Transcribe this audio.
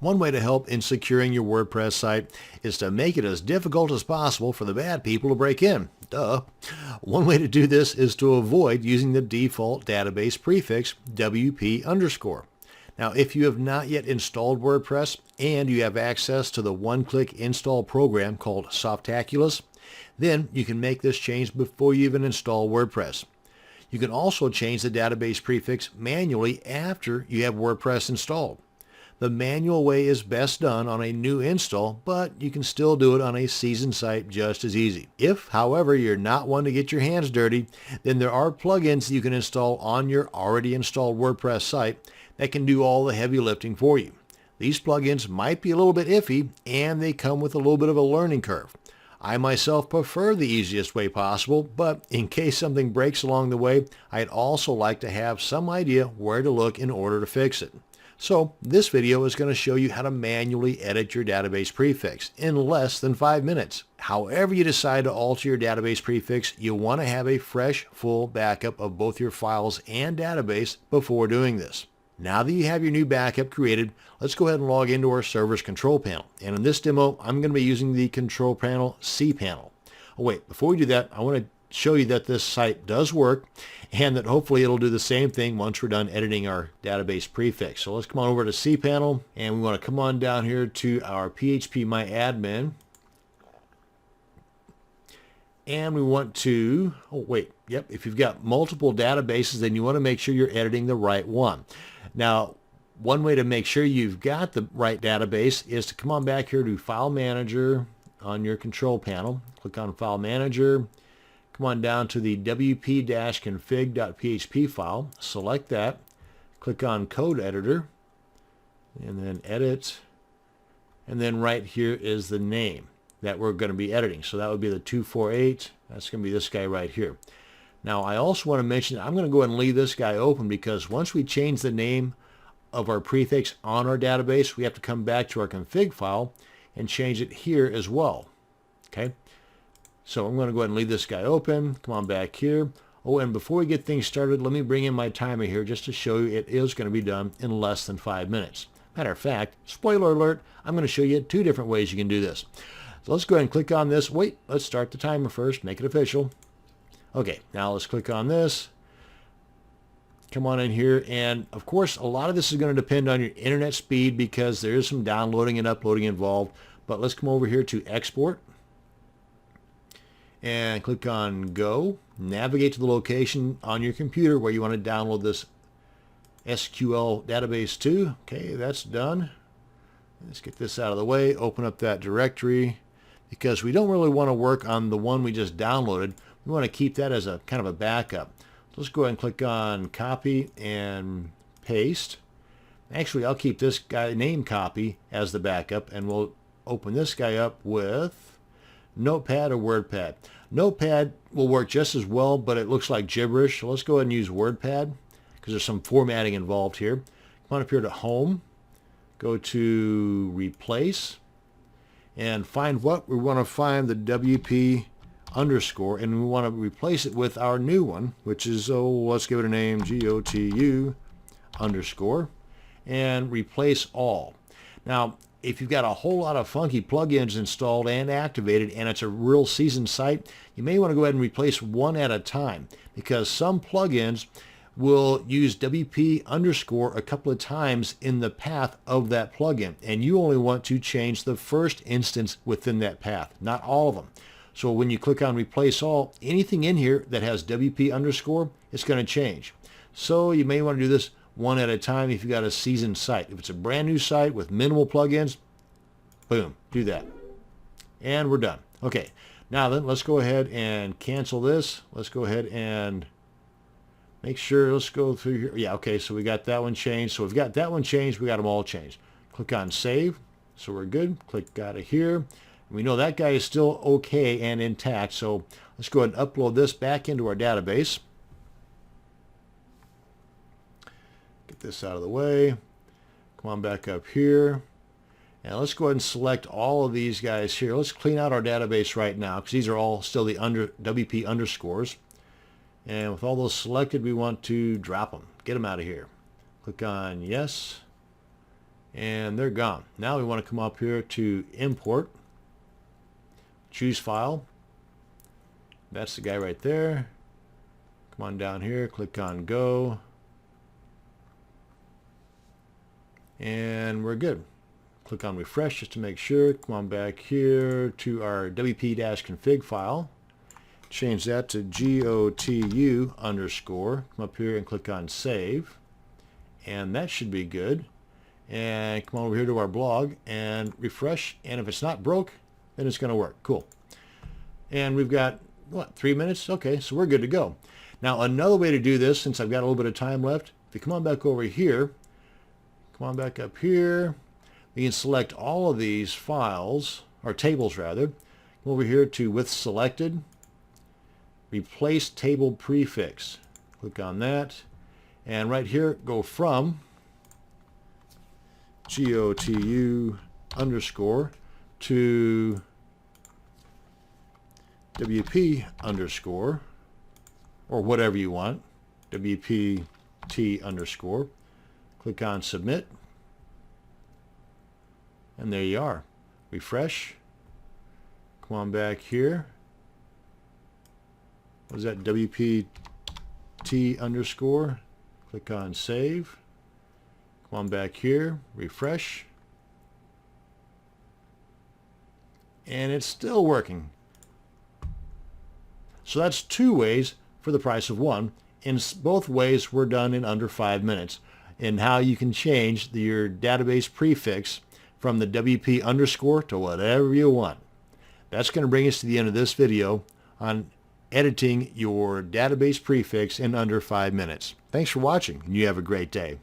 One way to help in securing your WordPress site is to make it as difficult as possible for the bad people to break in. Duh. One way to do this is to avoid using the default database prefix WP_. Now, if you have not yet installed WordPress and you have access to the one-click install program called Softaculous, then you can make this change before you even install WordPress. You can also change the database prefix manually after you have WordPress installed. The manual way is best done on a new install, but you can still do it on a seasoned site just as easy. If, however, you're not one to get your hands dirty, then there are plugins you can install on your already installed WordPress site that can do all the heavy lifting for you. These plugins might be a little bit iffy, and they come with a little bit of a learning curve. I myself prefer the easiest way possible, but in case something breaks along the way, I'd also like to have some idea where to look in order to fix it. So this video is going to show you how to manually edit your database prefix in less than 5 minutes. However you decide to alter your database prefix, you'll want to have a fresh, full backup of both your files and database before doing this. Now that you have your new backup created, let's go ahead and log into our server's control panel. And in this demo, I'm going to be using the control panel cPanel. Oh wait, before we do that, I want to show you that this site does work and that hopefully it'll do the same thing once we're done editing our database prefix. So let's come on over to cPanel, and we want to come on down here to our phpMyAdmin, and we want to, if you've got multiple databases, then you want to make sure you're editing the right one. Now, one way to make sure you've got the right database is to come on back here to File Manager on your control panel. Click on File Manager. Come on down to the wp-config.php file. Select that. Click on Code Editor. And then Edit. And then right here is the name that we're going to be editing. So that would be the 248. That's going to be this guy right here. Now, I also want to mention, I'm going to go ahead and leave this guy open because once we change the name of our prefix on our database, we have to come back to our config file and change it here as well. Okay? So I'm going to go ahead and leave this guy open. Come on back here. Oh, and before we get things started, let me bring in my timer here just to show you it is going to be done in less than 5 minutes. Matter of fact, spoiler alert, I'm going to show you 2 different ways you can do this. So let's go ahead and click on this. Wait, let's start the timer first, make it official. Okay, now let's click on this. Come on in here, and of course a lot of this is going to depend on your internet speed because there is some downloading and uploading involved. But let's come over here to Export and click on Go. Navigate to the location on your computer where you want to download this SQL database to. Okay, that's done. Let's get this out of the way. Open up that directory because we don't really want to work on the one we just downloaded. We want to keep that as a kind of a backup. So let's go ahead and click on Copy and Paste. Actually, I'll keep this guy name copy as the backup, and we'll open this guy up with Notepad or WordPad. Notepad will work just as well, but it looks like gibberish. So let's go ahead and use WordPad because there's some formatting involved here. Come on up here to Home. Go to Replace and find what we want to find, the WP_, and we want to replace it with our new one, which is, let's give it a name, GOTU_, and replace all. Now, if you've got a whole lot of funky plugins installed and activated and it's a real seasoned site, you may want to go ahead and replace one at a time because some plugins will use WP_ a couple of times in the path of that plugin, and you only want to change the first instance within that path, not all of them. So when you click on Replace All, anything in here that has WP_, it's going to change. So you may want to do this one at a time if you've got a seasoned site. If it's a brand new site with minimal plugins, boom, do that. And we're done. Okay, now then let's go ahead and cancel this. Let's go ahead and make sure, let's go through here. Yeah, okay, so we got that one changed. So we've got that one changed. We got them all changed. Click on Save. So we're good. Click out of here. We know that guy is still okay and intact. So let's go ahead and upload this back into our database. Get this out of the way. Come on back up here. And let's go ahead and select all of these guys here. Let's clean out our database right now because these are all still the WP_. And with all those selected, we want to drop them. Get them out of here. Click on Yes. and they're gone. Now we want to come up here to import, choose file. That's the guy right there. Come on down here, click on go, and we're good. Click on refresh just to make sure. Come on back here to our wp-config file. Change that to GOTU underscore. Come up here and click on save. And that should be good. And come over here to our blog and refresh. And if it's not broke, then it's going to work. Cool. And we've got, what, 3 minutes? Okay, so we're good to go. Now, another way to do this, since I've got a little bit of time left, if you come on back over here, come on back up here, we can select all of these files, or tables rather. Come over here to with selected, replace table prefix. Click on that. And right here, go from GOTU underscore to WP underscore, or whatever you want, WPT underscore. Click on submit. And there you are. Refresh. Come on back here. What is that? WPT underscore. Click on save. Come on back here. Refresh. And it's still working. So that's 2 ways for the price of 1. In both ways were done in under 5 minutes. And how you can change your database prefix from the WP underscore to whatever you want. That's going to bring us to the end of this video on editing your database prefix in under 5 minutes. Thanks for watching, and you have a great day.